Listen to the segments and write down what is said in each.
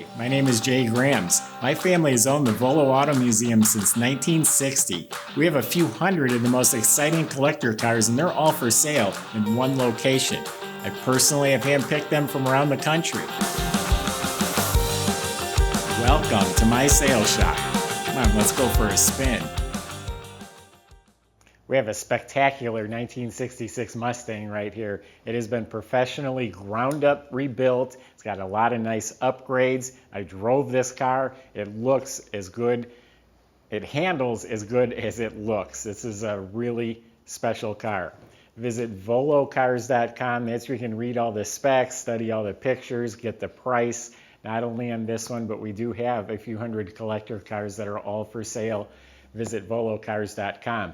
Hi, my name is Jay Grams. My family has owned the Volo Auto Museum since 1960. We have a few hundred of the most exciting collector cars, and they're all for sale in one location. I personally have handpicked them from around the country. Welcome to my sales shop. Come on, let's go for a spin. We have a spectacular 1966 Mustang right here. It has been professionally ground up rebuilt. It's got a lot of nice upgrades. I drove this car. It looks as good. It handles as good as it looks. This is a really special car. Visit volocars.com. That's where you can read all the specs, study all the pictures, get the price. Not only on this one, but we do have a few hundred collector cars that are all for sale. Visit volocars.com.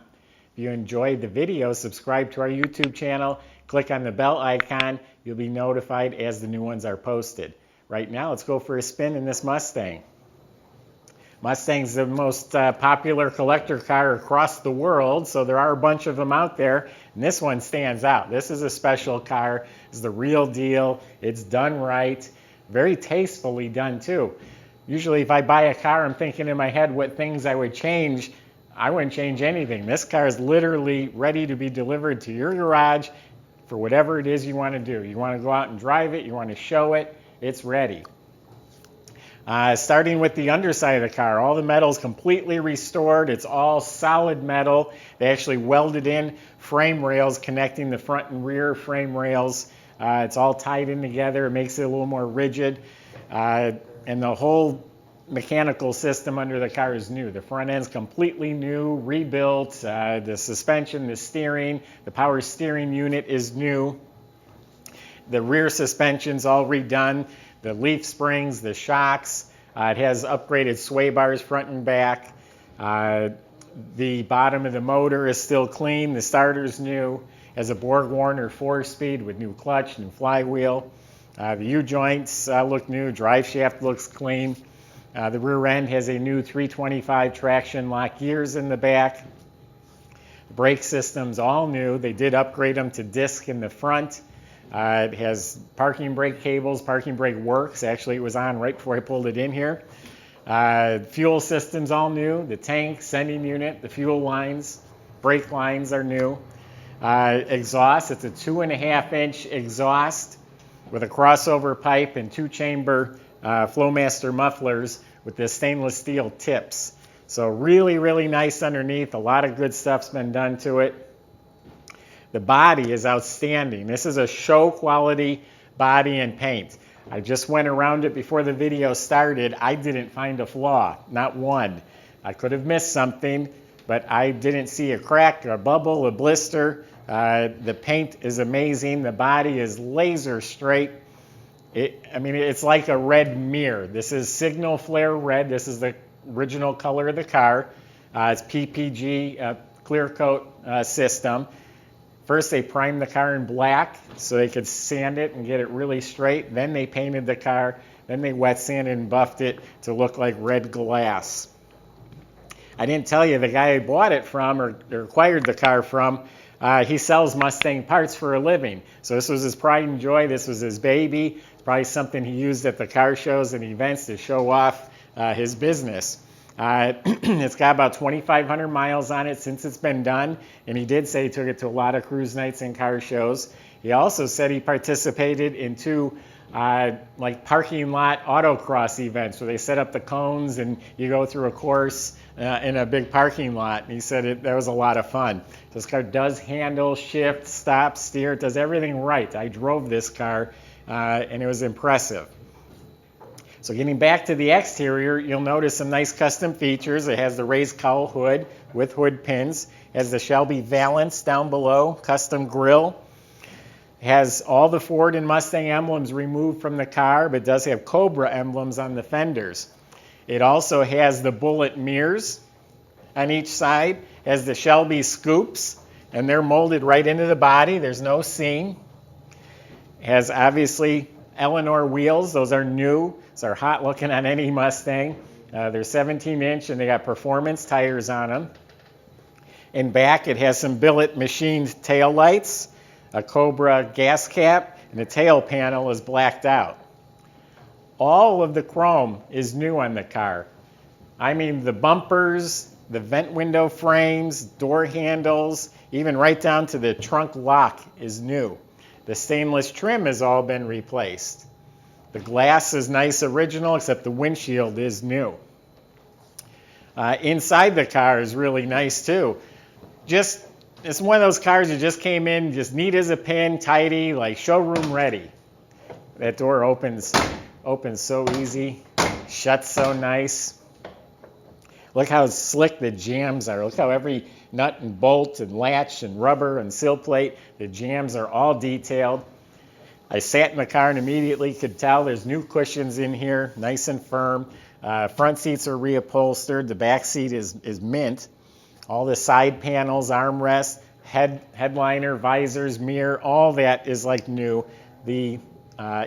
If you enjoyed the video, subscribe to our YouTube channel, click on the bell icon. You'll be notified as the new ones are posted. Right now, let's go for a spin in this Mustang. Mustang's the most popular collector car across the world, so there are a bunch of them out there, and this one stands out. This is a special car. It's the real deal. It's done right. Very tastefully done, too. Usually, if I buy a car, I'm thinking in my head what things I would change. I wouldn't change anything. This car is literally ready to be delivered to your garage for whatever it is you want to do. You want to go out and drive it, you want to show it, it's ready. Starting with the underside of the car, all the metal's completely restored. It's all solid metal. They actually welded in frame rails connecting the front and rear frame rails. It's all tied in together. It makes it a little more rigid. And the whole mechanical system under the car is new. The front end's completely new, rebuilt. The suspension, the steering, the power steering unit is new. The rear suspension's all redone. The leaf springs, the shocks. It has upgraded sway bars front and back. The bottom of the motor is still clean. The starter's new. Has a Borg-Warner 4-speed with new clutch and flywheel. The U-joints look new. Drive shaft looks clean. The rear end has a new 325 traction lock gears in the back. The brake system's all new. They did upgrade them to disc in the front. It has parking brake cables. Parking brake works. Actually, it was on right before I pulled it in here. Fuel system's all new. The tank, sending unit, the fuel lines, brake lines are new. Exhaust, it's a 2.5-inch exhaust with a crossover pipe and 2-chamber Flowmaster mufflers with the stainless steel tips. So really, really nice underneath. A lot of good stuff's been done to it. The body is outstanding. This is a show quality body and paint. I just went around it before the video started. I didn't find a flaw, not one. I could have missed something, but I didn't see a crack, a bubble, a blister. The paint is amazing. The body is laser straight. It's like a red mirror. This is signal flare red. This is the original color of the car. It's PPG clear coat system. First, they primed the car in black so they could sand it and get it really straight. Then they painted the car. Then they wet sanded and buffed it to look like red glass. I didn't tell you the guy I bought it from or acquired the car from, he sells Mustang parts for a living. So this was his pride and joy. This was his baby. Probably something he used at the car shows and events to show off his business. It's got about 2,500 miles on it since it's been done, and he did say he took it to a lot of cruise nights and car shows. He also said he participated in two like parking lot autocross events where they set up the cones and you go through a course in a big parking lot. And he said that was a lot of fun. This car does handle, shift, stop, steer. It does everything right. I drove this car and it was impressive. So getting back to the exterior, you'll notice some nice custom features. It has the raised cowl hood with hood pins. It has the Shelby valance down below, custom grille. It has all the Ford and Mustang emblems removed from the car, but does have Cobra emblems on the fenders. It also has the bullet mirrors on each side. It has the Shelby scoops, and they're molded right into the body. There's no seam. It has obviously Eleanor wheels. Those are new. Those are hot looking on any Mustang. They're 17-inch and they got performance tires on them. In back, it has some billet machined taillights, a Cobra gas cap, and the tail panel is blacked out. All of the chrome is new on the car. I mean, the bumpers, the vent window frames, door handles, even right down to the trunk lock is new. The stainless trim has all been replaced. The glass is nice original, except the windshield is new. Inside the car is really nice too. It's one of those cars that just came in, just neat as a pin, tidy, like showroom ready. That door opens so easy, shuts so nice. Look how slick the jambs are. Look how every nut and bolt and latch and rubber and sill plate, the jambs are all detailed. I sat in the car and immediately could tell there's new cushions in here, nice and firm. Front seats are reupholstered. The back seat is mint. All the side panels, armrest, headliner, visors, mirror, all that is like new. The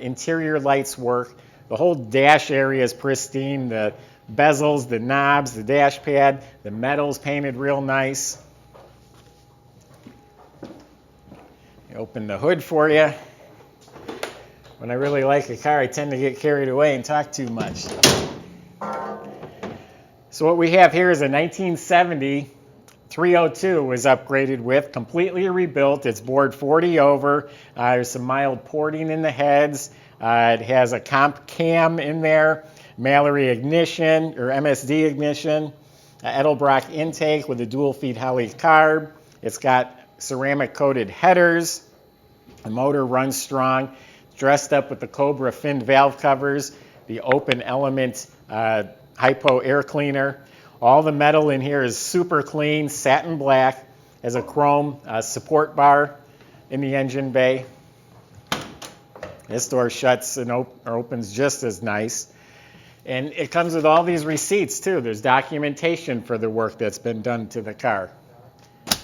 interior lights work. The whole dash area is pristine. The bezels, the knobs, the dash pad, the metal's painted real nice. I open the hood for you. When I really like a car, I tend to get carried away and talk too much. So what we have here is a 1970 302 was upgraded with, completely rebuilt. It's bored 40 over. There's some mild porting in the heads. It has a comp cam in there, Mallory ignition or MSD ignition, Edelbrock intake with a dual feed Holley carb. It's got ceramic coated headers. The motor runs strong. It's dressed up with the Cobra finned valve covers, the open element hypo air cleaner. All the metal in here is super clean, satin black, has a chrome support bar in the engine bay. This door shuts and opens just as nice. And it comes with all these receipts too. There's documentation for the work that's been done to the car. It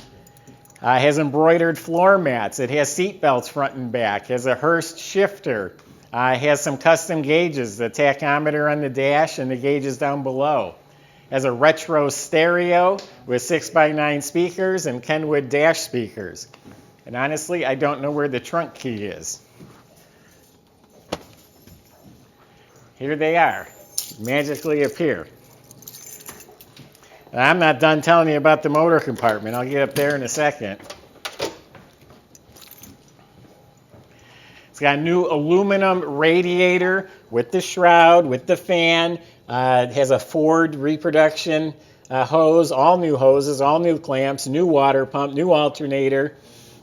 has embroidered floor mats. It has seat belts front and back. It has a Hurst shifter. It has some custom gauges, the tachometer on the dash and the gauges down below. It has a retro stereo with 6x9 speakers and Kenwood dash speakers. And honestly, I don't know where the trunk key is. Here they are, magically appear. And I'm not done telling you about the motor compartment. I'll get up there in a second. It's got a new aluminum radiator with the shroud, with the fan. It has a Ford reproduction hose, all new hoses, all new clamps, new water pump, new alternator.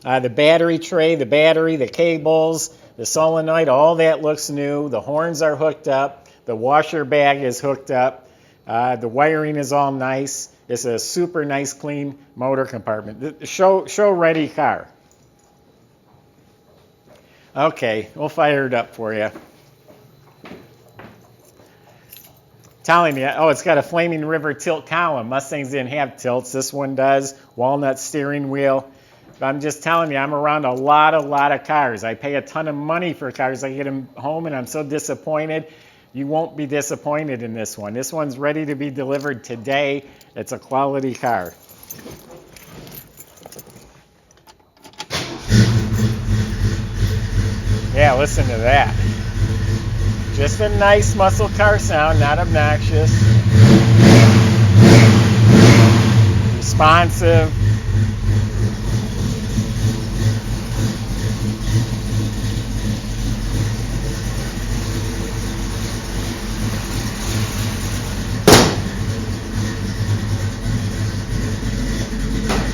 The battery tray, the battery, the cables, the solenoid, all that looks new. The horns are hooked up. The washer bag is hooked up. The wiring is all nice. It's a super nice, clean motor compartment. The show-ready car. Okay, we'll fire it up for you. Telling you, oh, it's got a Flaming River tilt column. Mustangs didn't have tilts. This one does. Walnut steering wheel. But I'm just telling you, I'm around a lot of cars. I pay a ton of money for cars. I get them home and I'm so disappointed. You won't be disappointed in this one. This one's ready to be delivered today. It's a quality car. Yeah, listen to that. Just a nice muscle car sound, not obnoxious. Responsive.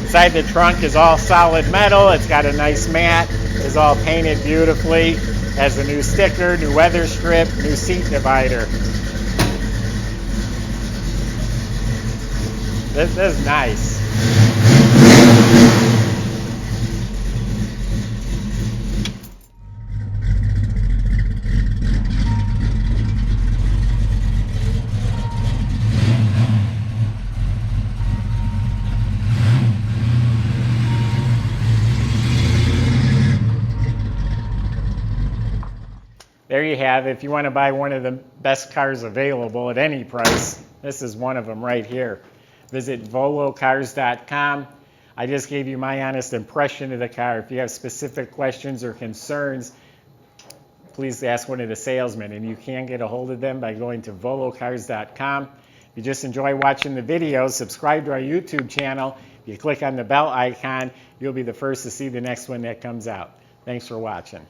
Inside the trunk is all solid metal. It's got a nice mat. It's all painted beautifully. Has a new sticker, new weather strip, new seat divider. This is nice. There you have it. If you want to buy one of the best cars available at any price, this is one of them right here. Visit volocars.com. I just gave you my honest impression of the car. If you have specific questions or concerns, please ask one of the salesmen. And you can get a hold of them by going to volocars.com. If you just enjoy watching the videos, subscribe to our YouTube channel. If you click on the bell icon, you'll be the first to see the next one that comes out. Thanks for watching.